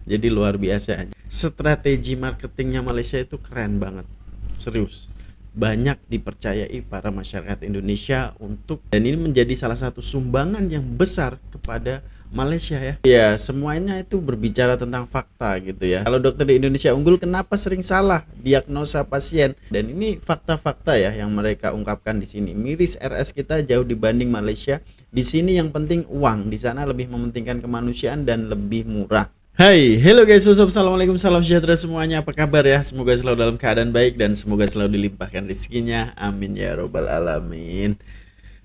Jadi luar biasa. Strategi marketingnya Malaysia itu keren banget. Serius. Banyak dipercayai para masyarakat Indonesia untuk, dan ini menjadi salah satu sumbangan yang besar kepada Malaysia ya. Ya, semuanya itu berbicara tentang fakta gitu ya. Kalau dokter di Indonesia unggul, kenapa sering salah diagnosa pasien? Dan ini fakta-fakta ya yang mereka ungkapkan di sini. Miris RS kita jauh dibanding Malaysia. Di sini yang penting uang, di sana lebih mementingkan kemanusiaan dan lebih murah. Hai, hello guys, what's up? Assalamualaikum, salam sejahtera semuanya. Apa kabar ya? Semoga selalu dalam keadaan baik dan semoga selalu dilimpahkan rezekinya. Amin ya robbal alamin.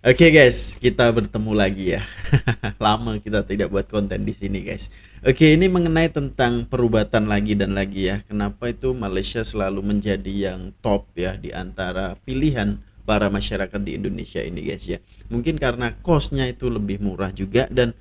Oke guys, kita bertemu lagi ya. Lama kita tidak buat konten di sini guys. Oke, ini mengenai tentang perubatan lagi dan lagi ya. Kenapa itu Malaysia selalu menjadi yang top ya di antara pilihan para masyarakat di Indonesia ini guys ya. Mungkin karena cost-nya itu lebih murah juga dan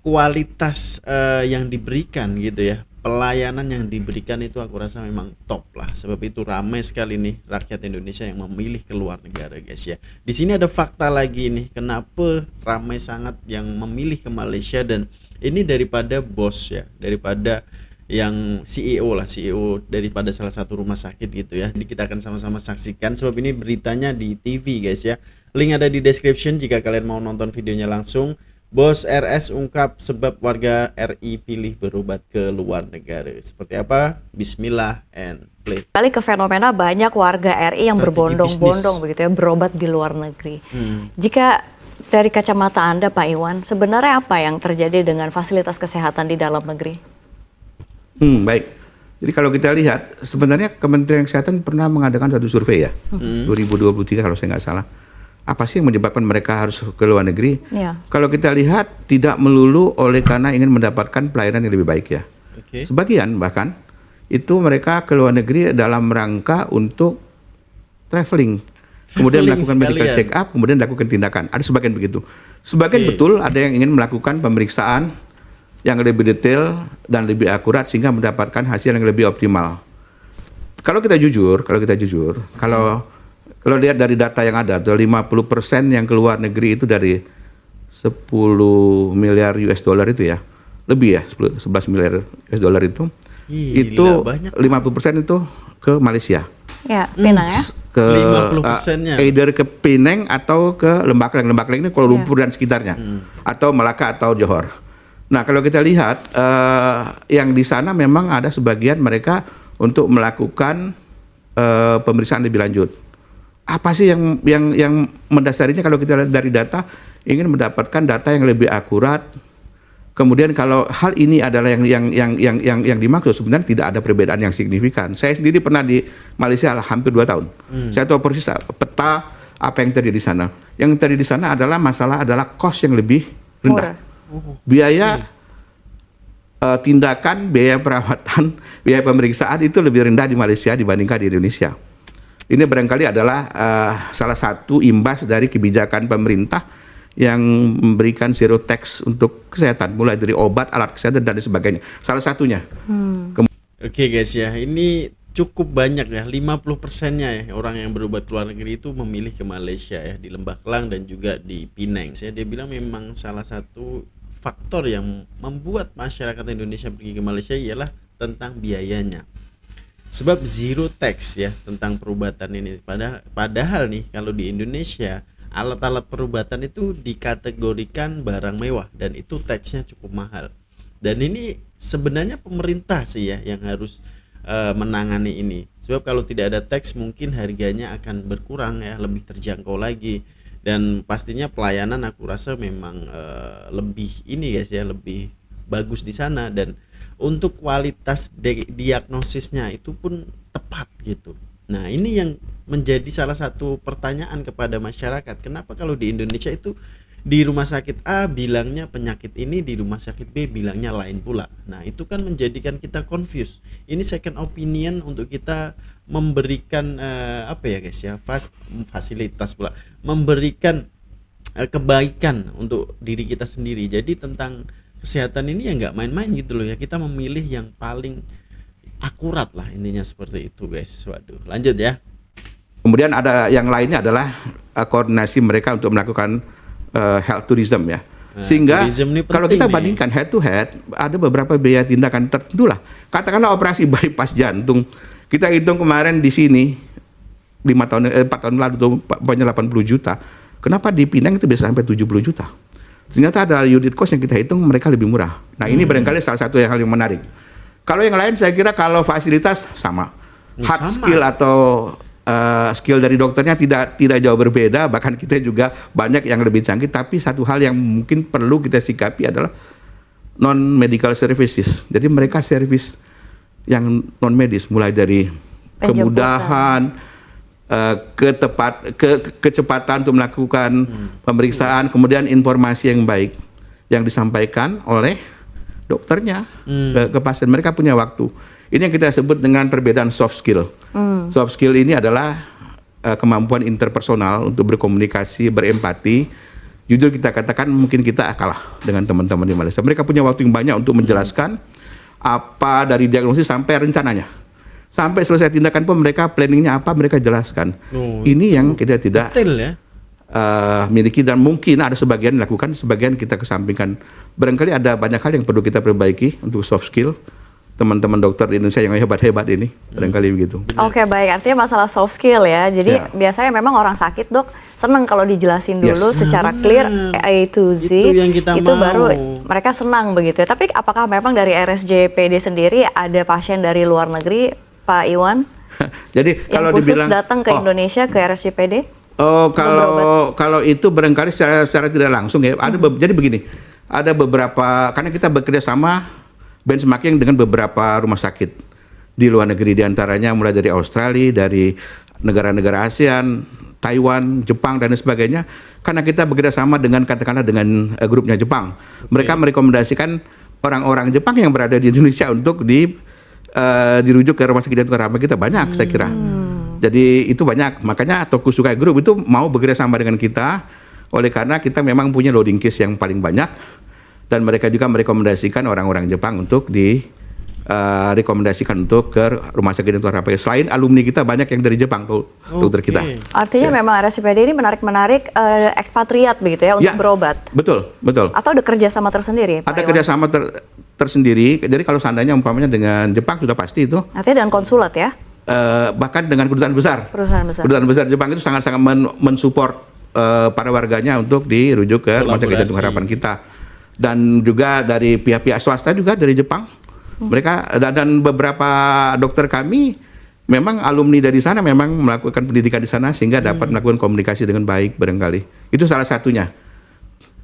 kualitas yang diberikan gitu ya, pelayanan yang diberikan itu aku rasa memang top lah. Sebab itu ramai sekali nih rakyat Indonesia yang memilih keluar negara guys ya. Di sini ada fakta lagi nih, kenapa ramai sangat yang memilih ke Malaysia, dan ini daripada bos ya, daripada yang CEO lah, CEO daripada salah satu rumah sakit gitu ya. Jadi kita akan sama-sama saksikan, sebab ini beritanya di TV guys ya. Link ada di description jika kalian mau nonton videonya langsung. Bos RS ungkap sebab warga RI pilih berobat ke luar negara. Seperti apa? Bismillah and play. Kali ke fenomena banyak warga RI yang Strategi berbondong-bondong bisnis. begitu ya, berobat di luar negeri. Jika dari kacamata Anda Pak Iwan, sebenarnya apa yang terjadi dengan fasilitas kesehatan di dalam negeri? Baik. Jadi kalau kita lihat, sebenarnya Kementerian Kesehatan pernah mengadakan satu survei ya, 2023 kalau saya nggak salah. Apa sih yang menyebabkan mereka harus ke luar negeri? Ya. Kalau kita lihat, tidak melulu oleh karena ingin mendapatkan pelayanan yang lebih baik ya. Oke. Sebagian bahkan, itu mereka ke luar negeri dalam rangka untuk traveling. Kemudian melakukan medical sekalian. check up, kemudian lakukan tindakan. Ada sebagian begitu. Sebagian betul ada yang ingin melakukan pemeriksaan yang lebih detail dan lebih akurat sehingga mendapatkan hasil yang lebih optimal. Kalau lihat dari data yang ada, 50% yang keluar negeri itu dari 10 miliar US dollar itu ya, lebih ya, 11 miliar US dollar itu, Gila, banyak. 50% itu ke Malaysia. Ya, Penang ya. Ke 50%-nya. either ke Penang atau ke Lembak Leng. Lembak Leng ini Kuala Lumpur dan sekitarnya, atau Melaka atau Johor. Nah kalau kita lihat yang di sana memang ada sebagian mereka untuk melakukan pemeriksaan lebih lanjut. Apa sih yang mendasarinya? Kalau kita lihat dari data, ingin mendapatkan data yang lebih akurat. Kemudian kalau hal ini adalah yang dimaksud, sebenarnya tidak ada perbedaan yang signifikan. Saya sendiri pernah di Malaysia hampir 2 tahun. Saya tahu persis peta apa yang terjadi di sana. Yang terjadi di sana adalah cost yang lebih rendah. Biaya tindakan, biaya perawatan, biaya pemeriksaan itu lebih rendah di Malaysia dibandingkan di Indonesia. Ini barangkali adalah salah satu imbas dari kebijakan pemerintah yang memberikan zero tax untuk kesehatan, mulai dari obat, alat kesehatan, dan sebagainya. Salah satunya. Oke guys ya, ini cukup banyak ya, 50%-nya ya orang yang berobat ke luar negeri itu memilih ke Malaysia ya, di Lembah Kelang dan juga di Penang. Dia bilang memang salah satu faktor yang membuat masyarakat Indonesia pergi ke Malaysia ialah tentang biayanya. Sebab zero tax ya tentang perubatan ini. Padahal nih kalau di Indonesia alat-alat perubatan itu dikategorikan barang mewah dan itu taxnya cukup mahal. Dan ini sebenarnya pemerintah sih ya yang harus menangani ini. Sebab kalau tidak ada tax mungkin harganya akan berkurang ya, lebih terjangkau lagi. Dan pastinya pelayanan aku rasa memang lebih ini guys ya, lebih bagus di sana, dan untuk kualitas diagnosisnya itu pun tepat gitu. Nah ini yang menjadi salah satu pertanyaan kepada masyarakat, kenapa kalau di Indonesia itu di rumah sakit A bilangnya penyakit ini, di rumah sakit B bilangnya lain pula. Nah itu kan menjadikan kita confused. Ini second opinion untuk kita memberikan apa ya guys ya, fasilitas pula, memberikan kebaikan untuk diri kita sendiri. Jadi tentang kesehatan ini ya nggak main-main gitu loh ya, kita memilih yang paling akurat lah, intinya seperti itu guys. Waduh, lanjut ya. Kemudian ada yang lainnya adalah koordinasi mereka untuk melakukan health tourism ya. Sehingga tourism ini kalau penting kita nih. bandingkan head to head, ada beberapa biaya tindakan tertentu lah. Katakanlah operasi bypass jantung, kita hitung kemarin di sini 4 tahun lalu tuh pokoknya 80 juta. Kenapa di Pinang itu bisa sampai 70 juta? Ternyata ada unit cost yang kita hitung mereka lebih murah. Nah ini barangkali salah satu hal yang menarik. Kalau yang lain saya kira kalau fasilitas sama. Hard Sama. skill atau skill dari dokternya tidak jauh berbeda, bahkan kita juga banyak yang lebih canggih. Tapi satu hal yang mungkin perlu kita sikapi adalah non medical services. Jadi mereka servis yang non medis, mulai dari Penjemputan. kemudahan, kecepatan untuk melakukan pemeriksaan, kemudian informasi yang baik yang disampaikan oleh dokternya ke pasien. Mereka punya waktu. Ini yang kita sebut dengan perbedaan soft skill. Soft skill ini adalah kemampuan interpersonal untuk berkomunikasi, berempati. Jujur kita katakan mungkin kita kalah dengan teman-teman di Malaysia. Mereka punya waktu yang banyak untuk menjelaskan apa dari diagnosis sampai rencananya. Sampai selesai tindakan pun mereka planningnya apa mereka jelaskan. Ini yang kita tidak Detail ya. miliki, dan mungkin ada sebagian dilakukan, sebagian kita kesampingkan. Barangkali ada banyak hal yang perlu kita perbaiki untuk soft skill teman-teman dokter di Indonesia yang hebat-hebat ini, barangkali begitu. Oke, baik, artinya masalah soft skill ya. Jadi Ya. biasanya memang orang sakit, Dok, senang kalau dijelasin dulu Yes. secara Nah, clear benar. A to Z. Itu yang kita Itu mau. baru mereka senang begitu ya. Tapi apakah memang dari RSJPD sendiri ada pasien dari luar negeri, Pak Iwan, Jadi yang kalau khusus dibilang datang ke Indonesia ke RSJPD? kalau itu barangkali secara tidak langsung ya. Jadi begini, ada beberapa, karena kita bekerja sama benchmarking dengan beberapa rumah sakit di luar negeri, diantaranya mulai dari Australia, dari negara-negara ASEAN, Taiwan, Jepang dan sebagainya. Karena kita bekerja sama dengan katakanlah dengan grupnya Jepang, mereka merekomendasikan orang-orang Jepang yang berada di Indonesia untuk dirujuk ke rumah sakit jantung harapan kita banyak, saya kira. Jadi itu banyak, makanya Tokusukai Group itu mau bekerja sama dengan kita, oleh karena kita memang punya loading case yang paling banyak, dan mereka juga merekomendasikan orang-orang Jepang untuk rekomendasikan untuk ke rumah sakit jantung harapan. Selain alumni kita banyak yang dari Jepang, dokter kita. Artinya memang RSJPD ini menarik ekspatriat begitu ya untuk Ya, berobat. Betul. Atau ada kerjasama tersendiri, Pak Ada Iwan? kerjasama tersendiri. Jadi kalau seandainya umpamanya dengan Jepang sudah pasti itu. Artinya dengan konsulat ya, Bahkan dengan kedutaan besar. perusahaan besar. Kedutaan besar Jepang itu sangat-sangat mensupport para warganya untuk dirujuk ke rumah sakit jantung harapan kita. Dan juga dari pihak-pihak swasta juga dari Jepang. Mereka dan beberapa dokter kami memang alumni dari sana, memang melakukan pendidikan di sana sehingga dapat melakukan komunikasi dengan baik barangkali. Itu salah satunya.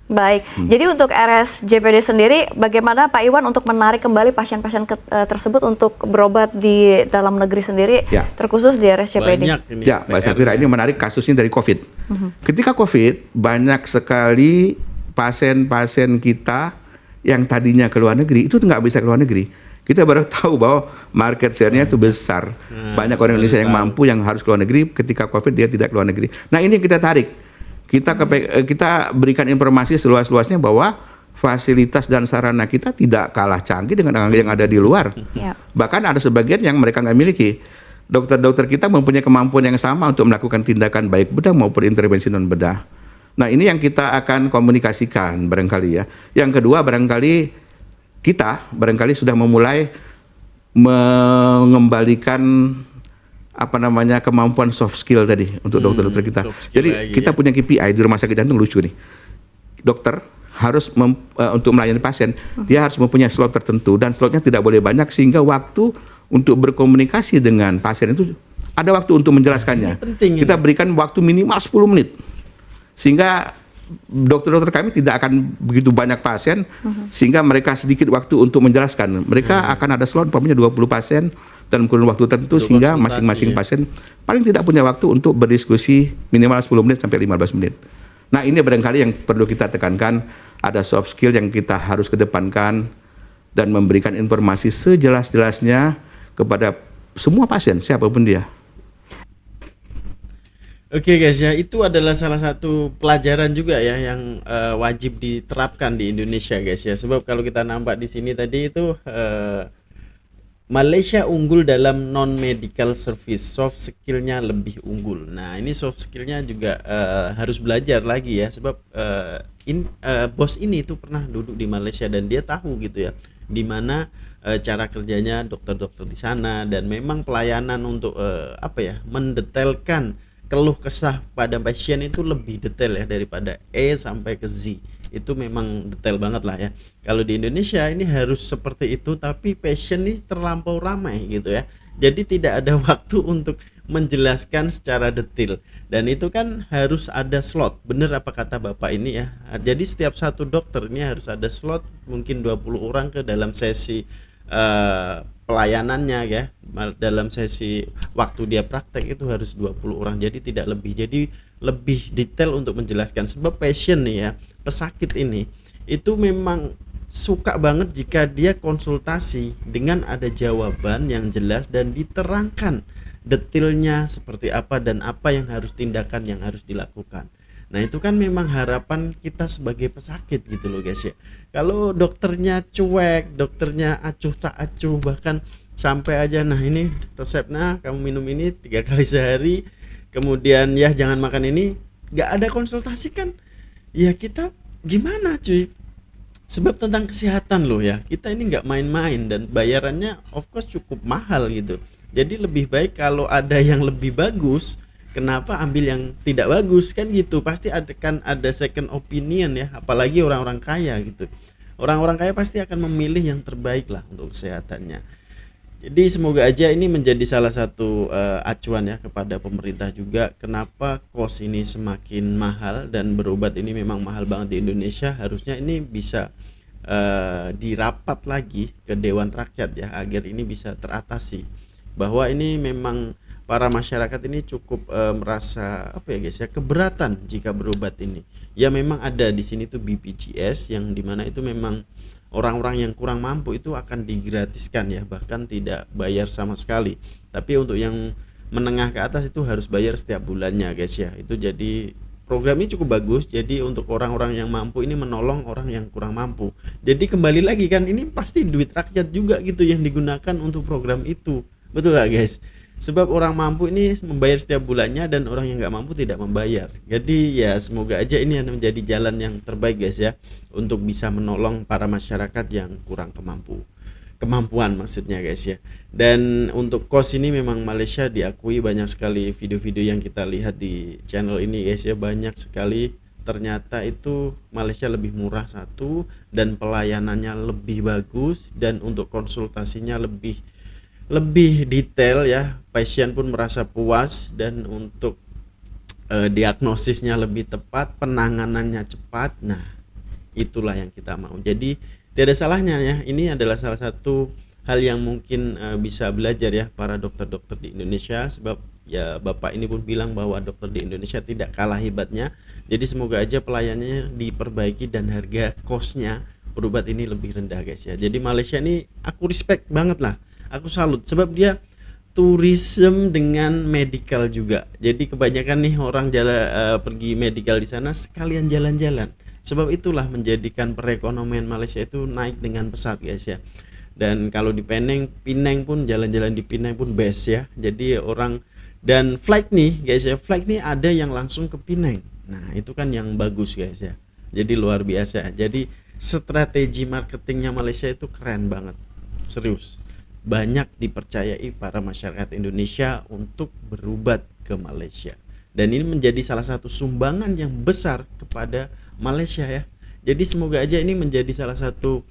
Baik, jadi untuk RSJPD sendiri, bagaimana Pak Iwan untuk menarik kembali pasien-pasien tersebut untuk berobat di dalam negeri sendiri, Ya. terkhusus di RSJPD? Banyak ini. Ya, Mbak Safira, ini menarik kasusnya dari COVID. Ketika COVID, banyak sekali pasien-pasien kita yang tadinya ke luar negeri, itu nggak bisa ke luar negeri. Kita baru tahu bahwa market share-nya itu besar. Banyak orang Indonesia yang mampu yang harus ke luar negeri, ketika COVID dia tidak ke luar negeri. Nah ini yang kita tarik. Kita berikan informasi seluas-luasnya bahwa fasilitas dan sarana kita tidak kalah canggih dengan yang ada di luar. Ya. Bahkan ada sebagian yang mereka nggak miliki. Dokter-dokter kita mempunyai kemampuan yang sama untuk melakukan tindakan baik bedah maupun intervensi non bedah. Nah ini yang kita akan komunikasikan barangkali ya. Yang kedua barangkali kita sudah memulai mengembalikan kemampuan soft skill tadi untuk dokter-dokter kita. Jadi lagi, kita ya. punya KPI di rumah sakit jantung lucu nih. Dokter harus untuk melayani pasien, dia harus mempunyai slot tertentu dan slotnya tidak boleh banyak sehingga waktu untuk berkomunikasi dengan pasien itu ada waktu untuk menjelaskannya. Ini penting ini. Kita berikan waktu minimal 10 menit. Sehingga dokter-dokter kami tidak akan begitu banyak pasien sehingga mereka sedikit waktu untuk menjelaskan. Mereka akan ada slot umpamanya 20 pasien dalam kurun waktu tertentu Untuk sehingga konsultasi, masing-masing ya. pasien paling tidak punya waktu untuk berdiskusi minimal 10 menit sampai 15 menit. Nah, ini barangkali yang perlu kita tekankan, ada soft skill yang kita harus kedepankan dan memberikan informasi sejelas-jelasnya kepada semua pasien siapapun dia. Oke guys ya, itu adalah salah satu pelajaran juga ya yang wajib diterapkan di Indonesia guys ya. Sebab kalau kita nampak di sini tadi itu Malaysia unggul dalam non medical service, soft skillnya lebih unggul. Nah ini soft skillnya juga harus belajar lagi ya, sebab bos ini itu pernah duduk di Malaysia dan dia tahu gitu ya di mana cara kerjanya dokter-dokter di sana, dan memang pelayanan untuk mendetailkan keluh kesah pada pasien itu lebih detail ya daripada E sampai ke Z. Itu memang detail banget lah ya. Kalau di Indonesia ini harus seperti itu, tapi pasien ini terlampau ramai gitu ya. Jadi tidak ada waktu untuk menjelaskan secara detail, dan itu kan harus ada slot. Bener apa kata Bapak ini ya. Jadi setiap satu dokter ini harus ada slot mungkin 20 orang ke dalam sesi pelayanannya ya. Dalam sesi waktu dia praktek itu harus 20 orang, jadi tidak lebih. Jadi lebih detail untuk menjelaskan, sebab pasien nih ya, pesakit ini itu memang suka banget jika dia konsultasi dengan ada jawaban yang jelas dan diterangkan detailnya seperti apa dan apa yang harus tindakan yang harus dilakukan. Nah itu kan memang harapan kita sebagai pesakit gitu loh guys ya. Kalau dokternya cuek, dokternya acuh tak acuh, bahkan sampai aja nah ini resepnya kamu minum ini 3 kali sehari, kemudian ya jangan makan ini, nggak ada konsultasi kan ya, kita gimana cuy? Sebab tentang kesehatan loh ya, kita ini nggak main-main dan bayarannya of course cukup mahal gitu. Jadi lebih baik kalau ada yang lebih bagus, kenapa ambil yang tidak bagus kan gitu. Pasti kan ada second opinion ya, apalagi orang-orang kaya gitu. Orang-orang kaya pasti akan memilih yang terbaik lah untuk kesehatannya. Jadi semoga aja ini menjadi salah satu acuan ya kepada pemerintah juga, kenapa kos ini semakin mahal dan berobat ini memang mahal banget di Indonesia. Harusnya ini bisa dirapat lagi ke Dewan Rakyat ya, agar ini bisa teratasi, bahwa ini memang para masyarakat ini cukup merasa keberatan jika berobat ini. Ya memang ada di sini tuh BPJS yang dimana itu memang orang-orang yang kurang mampu itu akan digratiskan ya, bahkan tidak bayar sama sekali. Tapi untuk yang menengah ke atas itu harus bayar setiap bulannya guys ya. Itu jadi programnya cukup bagus. Jadi untuk orang-orang yang mampu ini menolong orang yang kurang mampu. Jadi kembali lagi kan, ini pasti duit rakyat juga gitu yang digunakan untuk program itu. Betul gak guys? Sebab orang mampu ini membayar setiap bulannya dan orang yang nggak mampu tidak membayar. Jadi ya semoga aja ini menjadi jalan yang terbaik guys ya, untuk bisa menolong para masyarakat yang kurang kemampuan maksudnya guys ya. Dan untuk kos ini memang Malaysia diakui, banyak sekali video-video yang kita lihat di channel ini guys ya, banyak sekali ternyata itu Malaysia lebih murah satu, dan pelayanannya lebih bagus, dan untuk konsultasinya lebih detail ya, pasien pun merasa puas, dan untuk diagnosisnya lebih tepat, penanganannya cepat. Nah itulah yang kita mau. Jadi tidak ada salahnya ya, ini adalah salah satu hal yang mungkin bisa belajar ya para dokter-dokter di Indonesia, sebab ya Bapak ini pun bilang bahwa dokter di Indonesia tidak kalah hebatnya. Jadi semoga aja pelayanannya diperbaiki dan harga kosnya berobat ini lebih rendah guys ya. Jadi Malaysia ini aku respect banget lah, aku salut, sebab dia tourism dengan medical juga. Jadi kebanyakan nih orang pergi medical di sana sekalian jalan-jalan. Sebab itulah menjadikan perekonomian Malaysia itu naik dengan pesat guys ya. Dan kalau di Penang pun jalan-jalan di Penang pun best ya. Jadi orang, dan flight nih guys ya, flight nih ada yang langsung ke Penang. Nah itu kan yang bagus guys ya. Jadi luar biasa. Jadi strategi marketingnya Malaysia itu keren banget, serius. Banyak dipercayai para masyarakat Indonesia untuk berobat ke Malaysia, dan ini menjadi salah satu sumbangan yang besar kepada Malaysia ya. Jadi semoga aja ini menjadi salah satu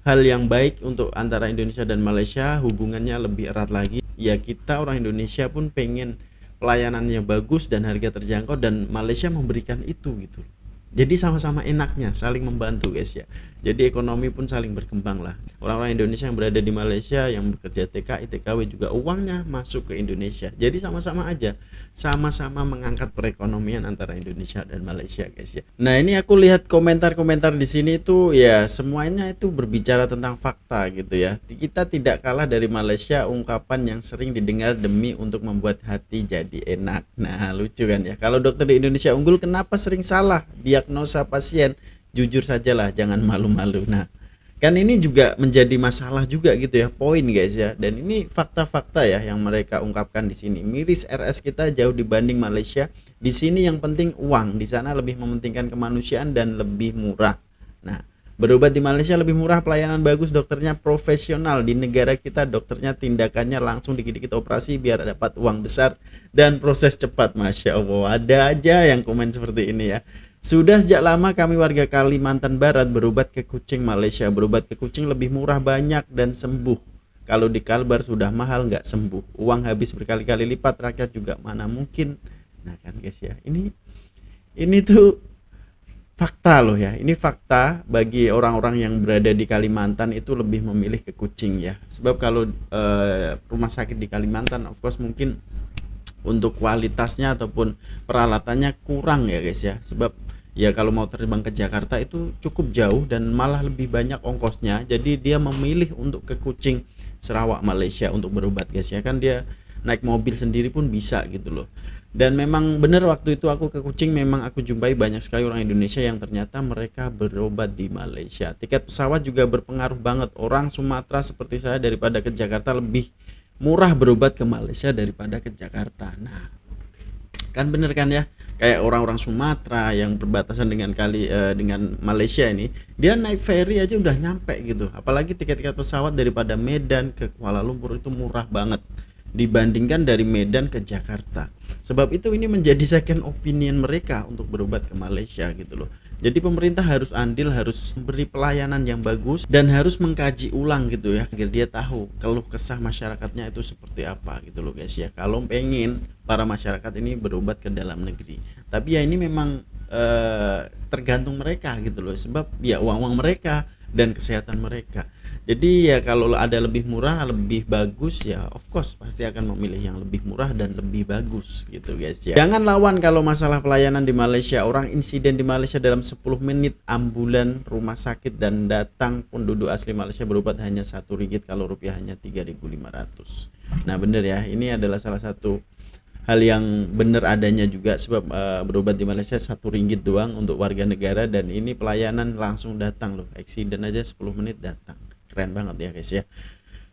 hal yang baik untuk antara Indonesia dan Malaysia, hubungannya lebih erat lagi. Ya kita orang Indonesia pun pengen pelayanannya bagus dan harga terjangkau, dan Malaysia memberikan itu gitu. Jadi sama-sama enaknya saling membantu guys ya. Jadi ekonomi pun saling berkembang lah. Orang-orang Indonesia yang berada di Malaysia yang bekerja TKI, TKW juga uangnya masuk ke Indonesia. Jadi sama-sama aja, sama-sama mengangkat perekonomian antara Indonesia dan Malaysia guys ya. Nah ini aku lihat komentar-komentar di sini tuh ya, semuanya itu berbicara tentang fakta gitu ya. Kita tidak kalah dari Malaysia, ungkapan yang sering didengar demi untuk membuat hati jadi enak. Nah lucu kan ya. Kalau dokter di Indonesia unggul, kenapa sering salah diagnosa pasien? Jujur sajalah, jangan malu-malu. Nah Kan ini juga menjadi masalah juga gitu ya, poin guys ya. Dan ini fakta-fakta ya yang mereka ungkapkan di sini. Miris RS kita jauh dibanding Malaysia. Di sini yang penting uang, di sana lebih mementingkan kemanusiaan dan lebih murah. Nah, berobat di Malaysia lebih murah, pelayanan bagus, dokternya profesional. Di negara kita dokternya tindakannya langsung dikit-dikit operasi biar dapat uang besar dan proses cepat. Masya Allah, ada aja yang komen seperti ini ya. Sudah sejak lama kami warga Kalimantan Barat berobat ke kucing Malaysia. Berobat ke kucing lebih murah banyak dan sembuh. Kalau di Kalbar sudah mahal nggak sembuh. Uang habis berkali-kali lipat, rakyat juga mana mungkin. Nah kan guys ya, ini tuh fakta loh ya. Ini fakta bagi orang-orang yang berada di Kalimantan itu lebih memilih ke kucing ya. Sebab kalau rumah sakit di Kalimantan of course mungkin untuk kualitasnya ataupun peralatannya kurang ya guys ya. Sebab ya kalau mau terbang ke Jakarta itu cukup jauh dan malah lebih banyak ongkosnya. Jadi dia memilih untuk ke Kucing Sarawak Malaysia untuk berobat guys ya. Kan dia naik mobil sendiri pun bisa gitu loh. Dan memang benar waktu itu aku ke Kucing, memang aku jumpai banyak sekali orang Indonesia yang ternyata mereka berobat di Malaysia. Tiket pesawat juga berpengaruh banget. Orang Sumatera seperti saya daripada ke Jakarta lebih murah berobat ke Malaysia daripada ke Jakarta. Nah, kan bener kan ya, kayak orang-orang Sumatera yang berbatasan dengan dengan Malaysia ini, dia naik ferry aja udah nyampe gitu. Apalagi tiket-tiket pesawat daripada Medan ke Kuala Lumpur itu murah banget dibandingkan dari Medan ke Jakarta. Sebab itu ini menjadi second opinion mereka untuk berobat ke Malaysia gitu loh. Jadi pemerintah harus andil, harus beri pelayanan yang bagus dan harus mengkaji ulang gitu ya, agar dia tahu keluh kesah masyarakatnya itu seperti apa gitu loh guys ya. Kalau pengen para masyarakat ini berobat ke dalam negeri. Tapi ya ini memang tergantung mereka gitu loh, sebab ya uang mereka dan kesehatan mereka. Jadi ya kalau ada lebih murah, lebih bagus ya of course pasti akan memilih yang lebih murah dan lebih bagus gitu guys ya. Jangan lawan kalau masalah pelayanan di Malaysia. Orang insiden di Malaysia dalam 10 menit, ambulan, rumah sakit dan datang penduduk asli Malaysia berobat hanya RM1 kalau rupiah hanya 3.500. Nah bener ya, ini adalah salah satu hal yang benar adanya juga, sebab berobat di Malaysia RM1 doang untuk warga negara dan ini pelayanan langsung datang loh. Eksiden aja 10 menit datang. Keren banget ya guys ya.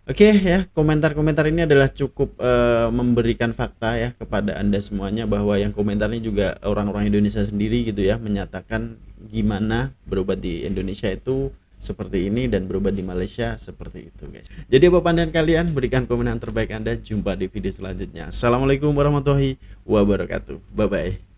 Oke ya, komentar-komentar ini adalah cukup memberikan fakta ya kepada Anda semuanya, bahwa yang komentar ini juga orang-orang Indonesia sendiri gitu ya, menyatakan gimana berobat di Indonesia itu seperti ini dan berobat di Malaysia seperti itu guys. Jadi apa pandangan kalian? Berikan komen yang terbaik Anda. Jumpa di video selanjutnya. Assalamualaikum warahmatullahi wabarakatuh. Bye bye.